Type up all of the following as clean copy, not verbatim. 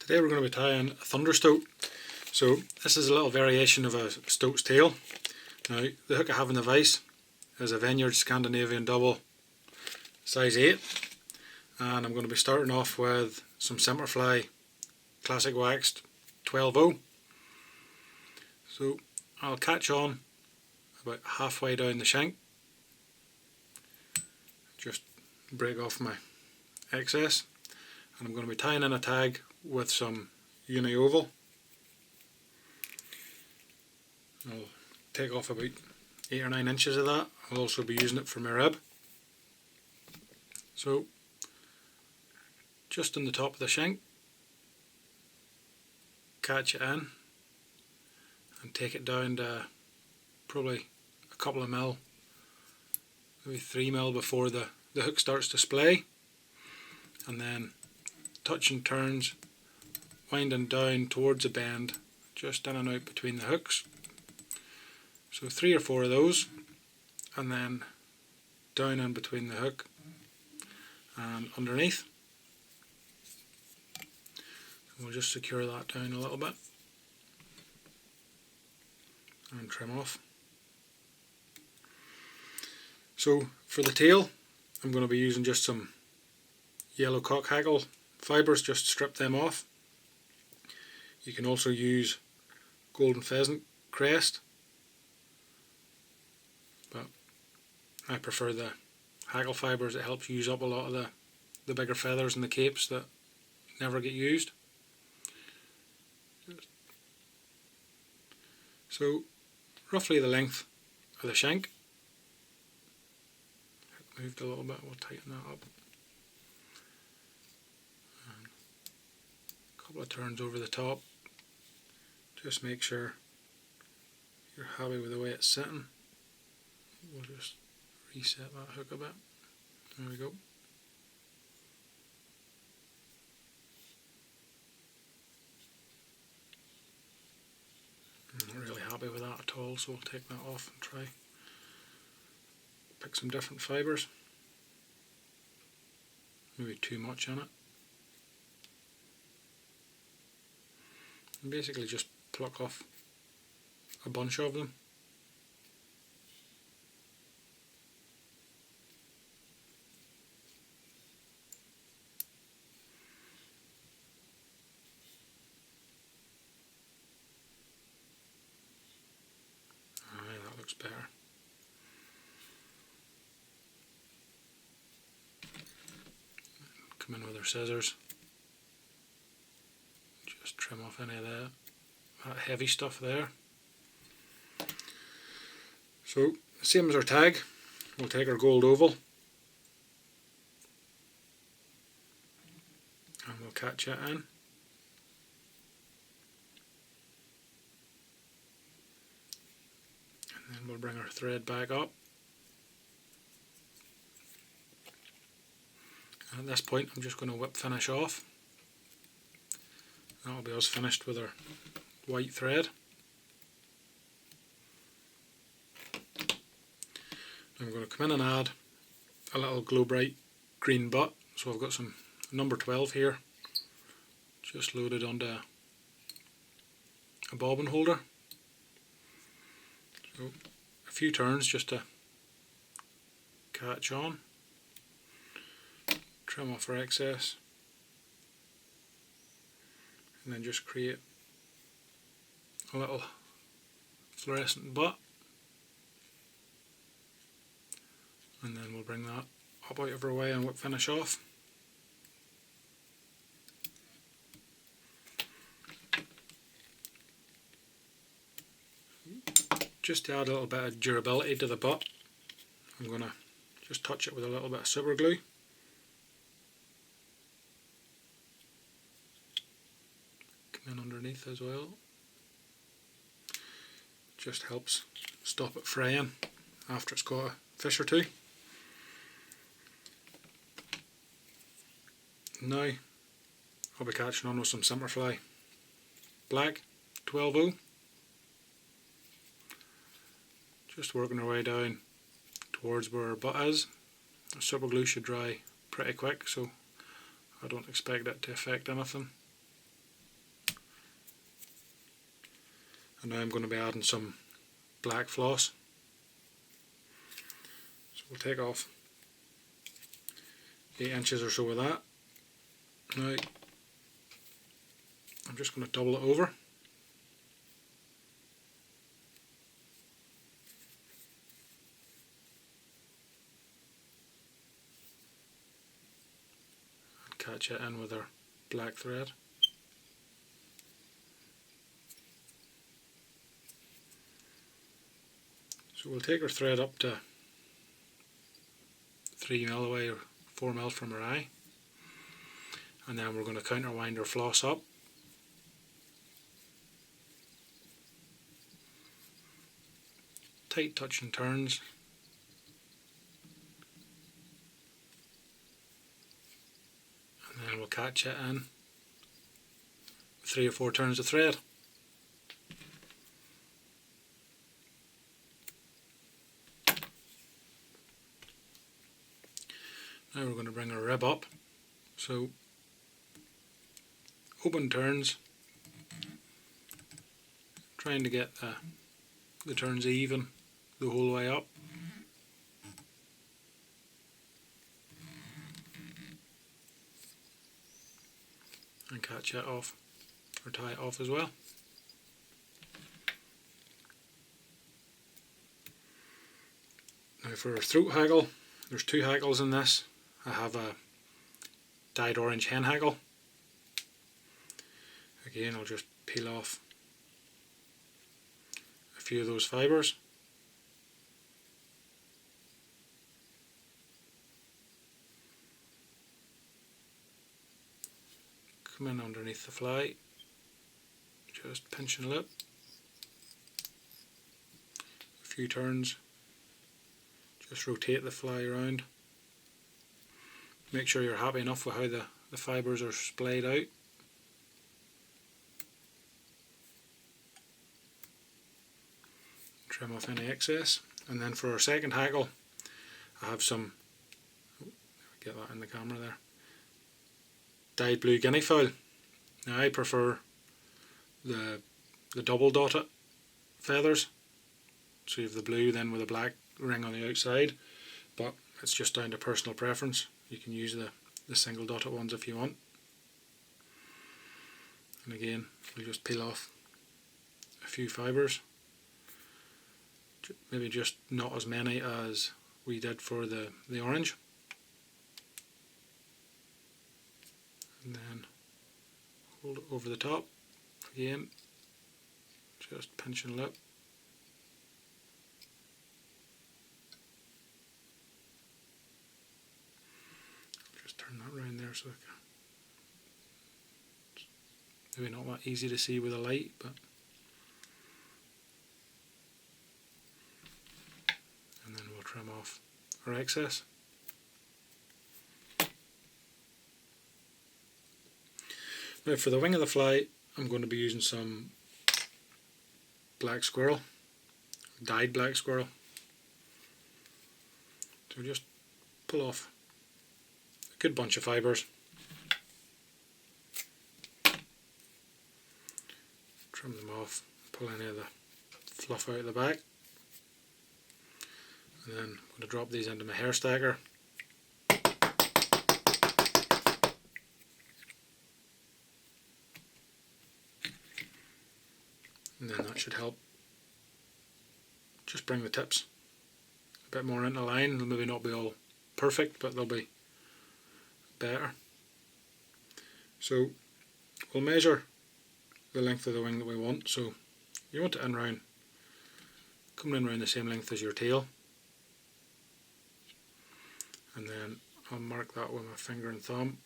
Today we're going to be tying a thunder stoat. So this is a little variation of a stoat's tail. Now the hook I have in the vise is a Veniard Scandinavian double size 8, and I'm going to be starting off with some Semperfli classic waxed 12-0. So I'll catch on about halfway down the shank, just break off my excess, and I'm going to be tying in a tag with some Guinea oval. I'll take off about 8 or 9 inches of that. I'll also be using it for my rib. So just on the top of the shank, catch it in and take it down to probably a couple of mil, maybe 3 mil before the hook starts to splay, and then touching turns, winding down towards a bend, just in and out between the hooks. So 3 or 4 of those, and then down in between the hook and underneath. And we'll just secure that down a little bit and trim off. So for the tail, I'm going to be using just some yellow cock hackle fibres, just strip them off. You can also use golden pheasant crest, but I prefer the hackle fibres. It helps use up a lot of the bigger feathers and the capes that never get used. So roughly the length of the shank. Moved a little bit, we'll tighten that up. And a couple of turns over the top. Just make sure you're happy with the way it's sitting. We'll just reset that hook a bit. There we go. I'm not really happy with that at all, so we'll take that off and try pick some different fibres. Maybe too much in it. And basically just pluck off a bunch of them. Alright, that looks better. Come in with our scissors, just trim off any of that heavy stuff there. So same as our tag, we'll take our gold oval and we'll catch it in, and then we'll bring our thread back up. At this point I'm just going to whip finish off. That'll be us finished with our white thread. Now I'm going to come in and add a little glow bright green butt. So I've got some number 12 here, just loaded onto a bobbin holder. So a few turns just to catch on. Trim off our excess, and then just create a little fluorescent butt, and then we'll bring that up out of our way and whip finish off. Just to add a little bit of durability to the butt, I'm going to just touch it with a little bit of super glue. In underneath as well. Just helps stop it fraying after it's got a fish or two. Now I'll be catching on with some Semperfli black 12-0. Just working our way down towards where our butt is. The super glue should dry pretty quick, so I don't expect it to affect anything. And now I'm going to be adding some black floss. So we'll take off 8 inches or so of that. Now I'm just going to double it over. And catch it in with our black thread. So we'll take our thread up to 3 mil away or 4 mil from our eye, and then we're going to counterwind our floss up. Tight touching turns, and then we'll catch it in with 3 or 4 turns of thread. Now we're going to bring our rib up, so open turns, trying to get the turns even the whole way up. And catch it off, or tie it off as well. Now for our throat hackle, there's 2 hackles in this. I have a dyed orange hen hackle. Again, I'll just peel off a few of those fibres. Come in underneath the fly, just pinch and lip, a few turns, just rotate the fly around. Make sure you're happy enough with how the fibres are splayed out. Trim off any excess. And then for our second hackle, I have some, get that in the camera there, dyed blue Guinea fowl. Now I prefer the double dotted feathers, so you have the blue then with a black ring on the outside, but it's just down to personal preference. You can use the single dotted ones if you want. And again, we'll just peel off a few fibres, maybe just not as many as we did for the orange. And then hold it over the top, again, just pinch and lip. Just turn that round there so it's maybe not that easy to see with a light, but and then we'll trim off our excess. Now for the wing of the fly, I'm going to be using some black squirrel, dyed black squirrel. So just pull off a good bunch of fibres, trim them off, pull any of the fluff out of the back, and then I'm going to drop these into my hair stacker. And then that should help just bring the tips a bit more into line. They'll maybe not be all perfect, but they'll be better. So we'll measure the length of the wing that we want. So you want it in round, coming in around the same length as your tail. And then I'll mark that with my finger and thumb.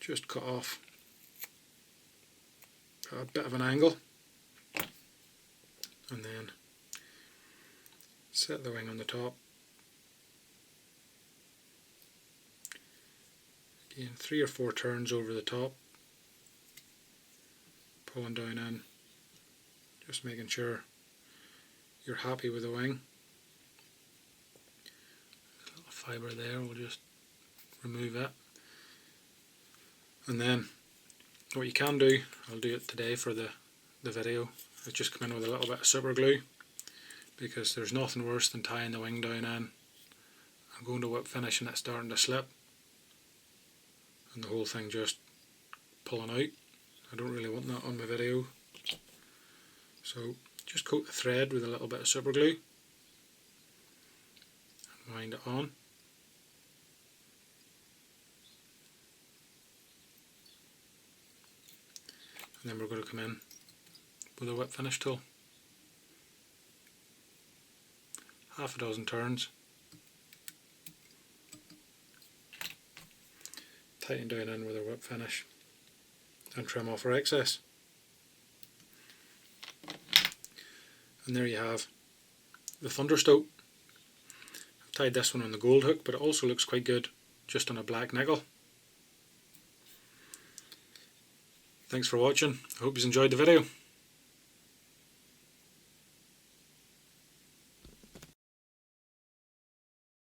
Just cut off a bit of an angle, and then set the wing on the top. Again, 3 or 4 turns over the top, pulling down in, just making sure you're happy with the wing. A little fibre there, we'll just remove it, and then what you can do, I'll do it today for the video, is just come in with a little bit of super glue, because there's nothing worse than tying the wing down in and going to whip finish and it starting to slip and the whole thing just pulling out. I don't really want that on my video. So just coat the thread with a little bit of super glue and wind it on. And then we're going to come in with a whip finish tool. Half a dozen turns. Tighten down in with our whip finish and trim off our excess. And there you have the Thunder Stoat. I've tied this one on the gold hook, but it also looks quite good just on a black nickel. Thanks for watching. I hope you enjoyed the video.